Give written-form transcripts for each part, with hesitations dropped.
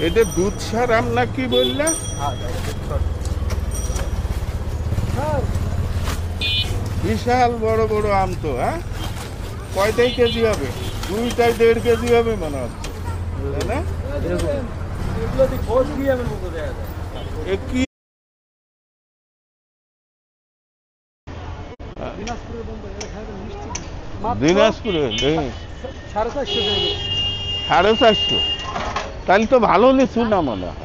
এটা দুধ সার আম না কি বললে? বিশাল বড় বড় আম তো। হ্যাঁ, কয়টাই কেজি হবে? 2.5 কেজি হবে মনে হচ্ছে, তাই না? কি দিনাজপুরে 450? তাহলে তো ভালো লিচু না মনে হয়।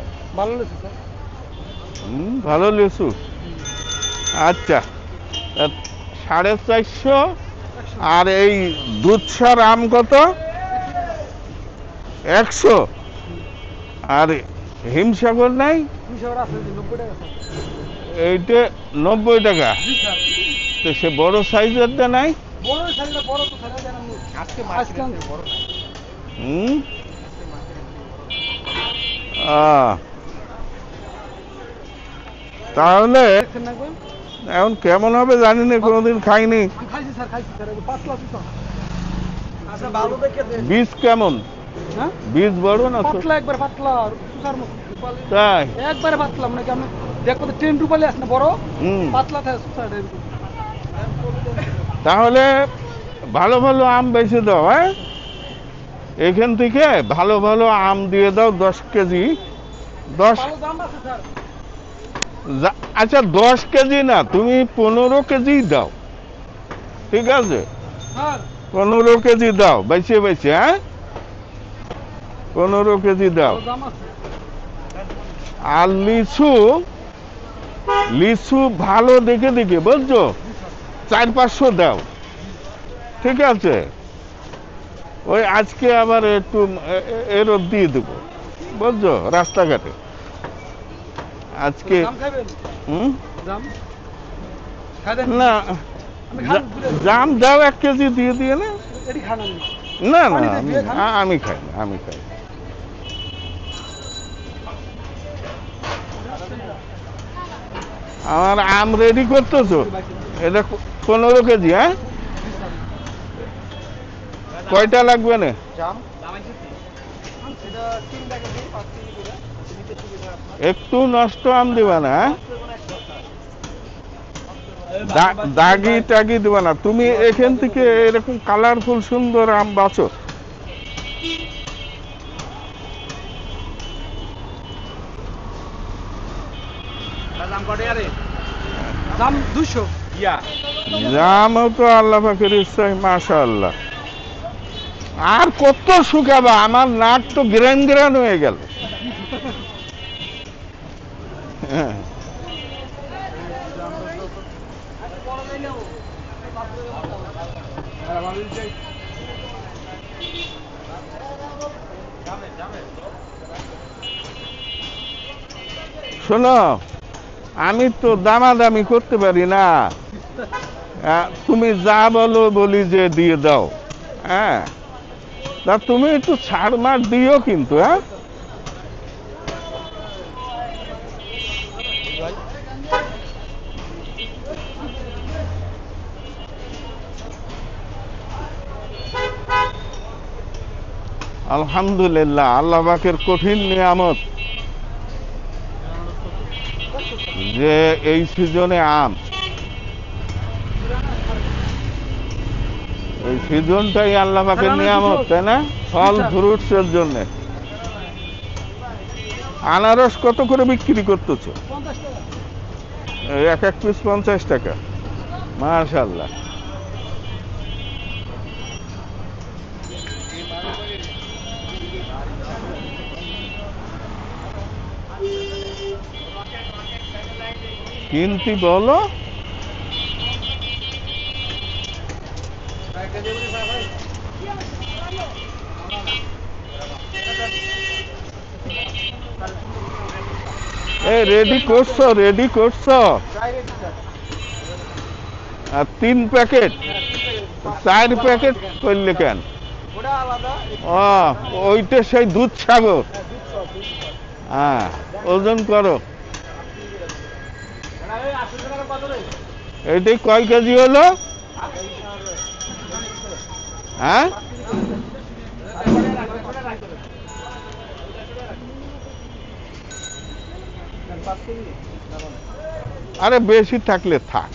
ভালো লিচু। আচ্ছা, 450। আর এই দুধসার আম কত? 100। আর হিমসাগর নাই? এইটা 90 টাকা। তো সে বড় সাইজেরটা নাই? তাহলে এখন কেমন হবে জানি না, কোনোদিন খাইনি। বীজ কেমন? বীজ বড় না? তাই একবারে পাতলা, মানে কি দেখো তো 10 রুপালি আছে না বড়, পাতলা থাকে সুসাইড। তাহলে ভালো ভালো আম বেশি দাও। হ্যাঁ, এখান থেকে ভালো ভালো আম দিয়ে দাও 10 কেজি। 10? আচ্ছা 10 কেজি না, তুমি 15 কেজি দাও, ঠিক আছে? 15 কেজি দাও, বেছে বেছে। হ্যাঁ, 15 কেজি দাও। আর লিচু, লিচু ভালো দেখে দেখে, বুঝছো? 400-500 দাও, ঠিক আছে? ওই আজকে আবার একটু এরও দিয়ে দেবো, বুঝছো, রাস্তাঘাটে আজকে। না, জাম দাও 1 কেজি দিয়ে দিয়ে। না না না, আমি খাই না, আমি খাই। আমার আম রেডি করতেছো? এটা 15 কেজি। হ্যাঁ, কয়টা লাগবে না? একটু নষ্ট আম দিবা না, দাগি টাগি দিবা না। তুমি এখান থেকে এরকম কালারফুল সুন্দর আম বাছো। জামও তো আল্লাহ পাকের ইচ্ছায়, মাশাআল্লাহ। আর কত শুকাবা? আমার নাক তো গ্রেন গ্রেন হয়ে গেল। হ্যাঁ, শোনো, আমি তো দামাদামি করতে পারি না। তুমি যা বলো বলি যে দিয়ে দাও। হ্যাঁ, তা তুমি একটু ছাড় মার দিও কিন্তু। হ্যাঁ, আলহামদুলিল্লাহ, আল্লাহ পাকের কঠিন নিয়ামত যে এই সিজনে আম। এই সিজনটাই আল্লাহ পাকের নিয়ামত, তাই না? ফল ফ্রুটস এর জন্য। আনারস কত করে বিক্রি করতেছো? এক এক পিস 50 টাকা। মাশাআল্লাহ। কিনতি বলো? এই রেডি করছো, রেডি করছো? আর 3 প্যাকেট, 4 প্যাকেট করলে কেন? ওইটা সেই দুধ সাগর। হ্যাঁ, ওজন করো। এইটাই কয় কেজি হলো? হ্যাঁ আরে বেশি থাকলে থাক।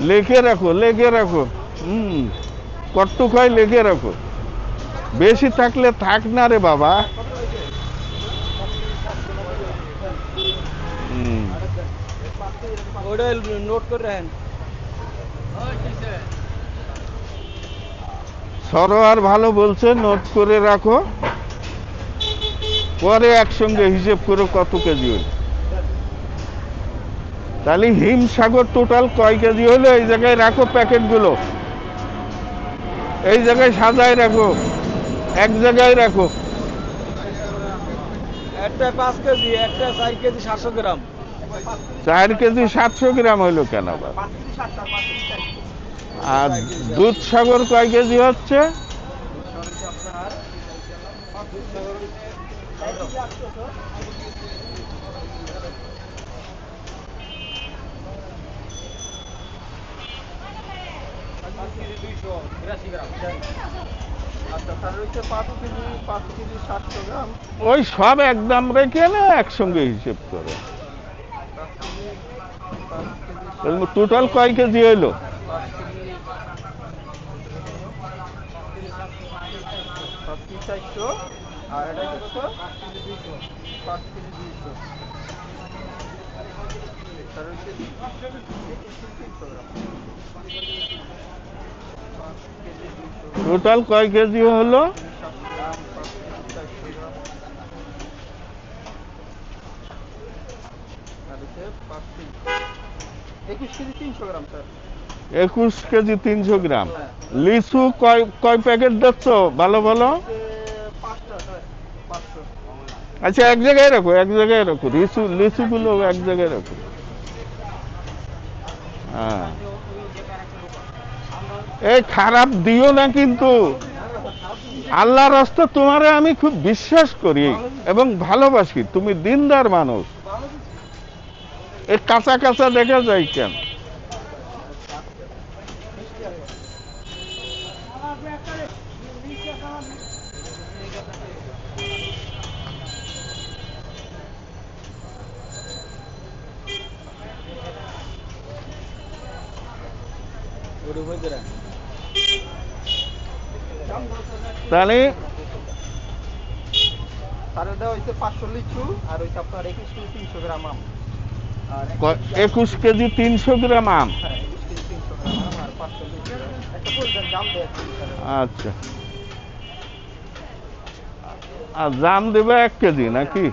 লিখে রাখো লিখে রাখো। কট্টু খাই লিখে রাখো। বেশি থাকলে থাক না রে বাবা। ওটা নোট করে রাখেন। সরোয়ার ভালো বলছে, নোট করে রাখো, পরে একসঙ্গে হিসেব করে কত কেজি হইল। তাহলে হিমসাগর টোটাল কয় কেজি হইলো এই জায়গায় রাখো প্যাকেটগুলো, এই জায়গায় সাজায় রাখো, এক জায়গায় রাখো। একটা 5 কেজি, একটা 4 কেজি 700 গ্রাম। 4 কেজি 700 গ্রাম হইলো কেন আবার? আর দুধসাগর কয় কেজি হচ্ছে? ওই সব একদম রেখে না একসঙ্গে হিসেব করে। টোটাল কয় কেজি হইলো? টোটাল কয় কেজি হলো? 21 কেজি 300 গ্রাম স্যার। 21 কেজি 300 গ্রাম। লিচু কয় প্যাকেট দিচ্ছ ভালো ভালো? 5টা স্যার, 500। আচ্ছা এক জায়গায় রাখো, এক জায়গায় রাখো, লিচুগুলো এক জায়গায় রাখো। হ্যাঁ এই খারাপ দিও না কিন্তু, আল্লাহর রাস্তা তোমারে আমি খুব বিশ্বাস করি এবং ভালোবাসি, তুমি দিনদার মানুষ। এই কাঁচা কাঁচা দেখা যায় কেন? তাহলে আর এটা হইছে 500 লিচু, আর হইছে আপনার 21 কেজি 300 গ্রাম আম। আর 21 কেজি 300 গ্রাম আম। হ্যাঁ 21 কেজি 300 গ্রাম আম আর 500 লিচু। একটা বলবেন জাম দেয়। আচ্ছা আর জাম দেবে 1 কেজি নাকি?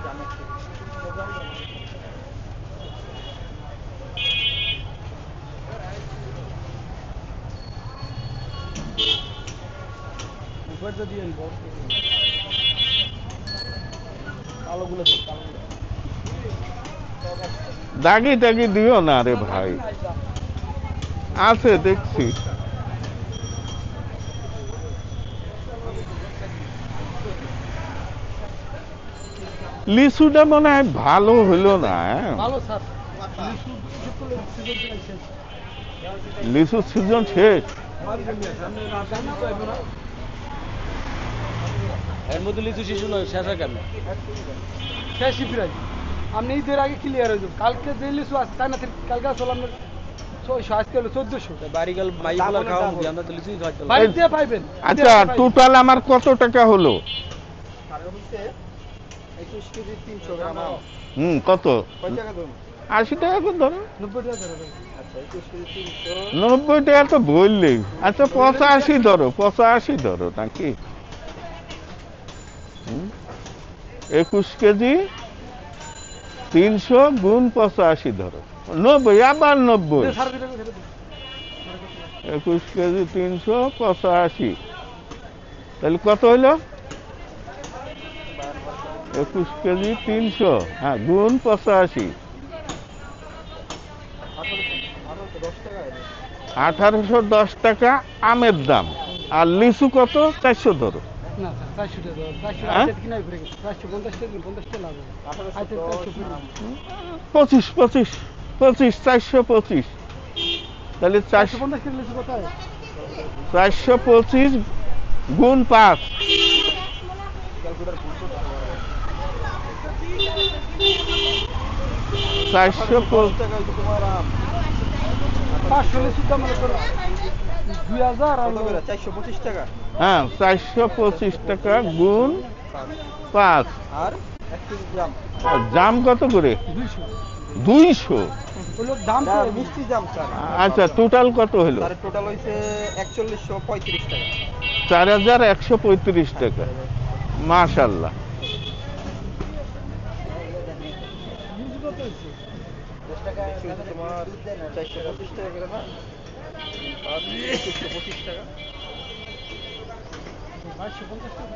দাগি টাগি দিও না রে ভাই, আছে দেখছি। লিচুটা মনে হয় ভালো হইলো না। ভালো স্যার, লিচুর সিজন শেষ। এর মধ্যে লিচু শিশু নয়, শেষ হয় কেন? শেষই প্রায়। আপনি ঈদের আগে ক্লিয়ার হয়ে যাবেন। কালকে যে লিচু আছে তাই না, কালকে আসলে আপনার 600, আজকে হলো 1400। বাড়ি গেল মাইগুলা খাওয়া মুদি, আমরা তো লিচুই খাইতে বাড়িতে পাইবেন। আচ্ছা টোটাল আমার কত টাকা হলো? 21 কেজি 300 গ্রাম আম। কত? কয় টাকা ধরুন? 80 টাকা করে ধরো। 90 টাকা ধরুন। আচ্ছা 21 কেজি 300। 90 টাকা তো বললেই। আচ্ছা 85 ধরো, 85 ধরো নাকি? 21 কেজি 300 গুণ 85 ধরো, 90, আবার 90। 21 কেজি 300 85, তাহলে কত হইলো? 21 কেজি 300 হ্যাঁ গুণ 85। 1810 টাকা আমের দাম। আর লিচু কত? 400 ধরো। না স্যার 400 টাকা 400 হ্যাঁ? টাকা কিনা ঘুরে গেছে 450 টাকা 50 টাকা লাভ আইতে 25 25 25 425, তাহলে 450 টাকা লিচু কোথায় 425 গুণ 5, চারশো 500 লিচু দাম মনে করো 2000 আর 425 টাকা হ্যাঁ 425 টাকা গুণ 5। আর 1 কেজি জাম। আর জাম কত করে? 200 200। হলো দাম তো মিষ্টি জাম স্যার। আচ্ছা টোটাল কত হলো? স্যার টোটাল হইছে 4135 টাকা। 4135 টাকা। মাশাআল্লাহ। লিচু কত হইছে তোমার 425 টাকা করে না আর 225 টাকা 550 টাকা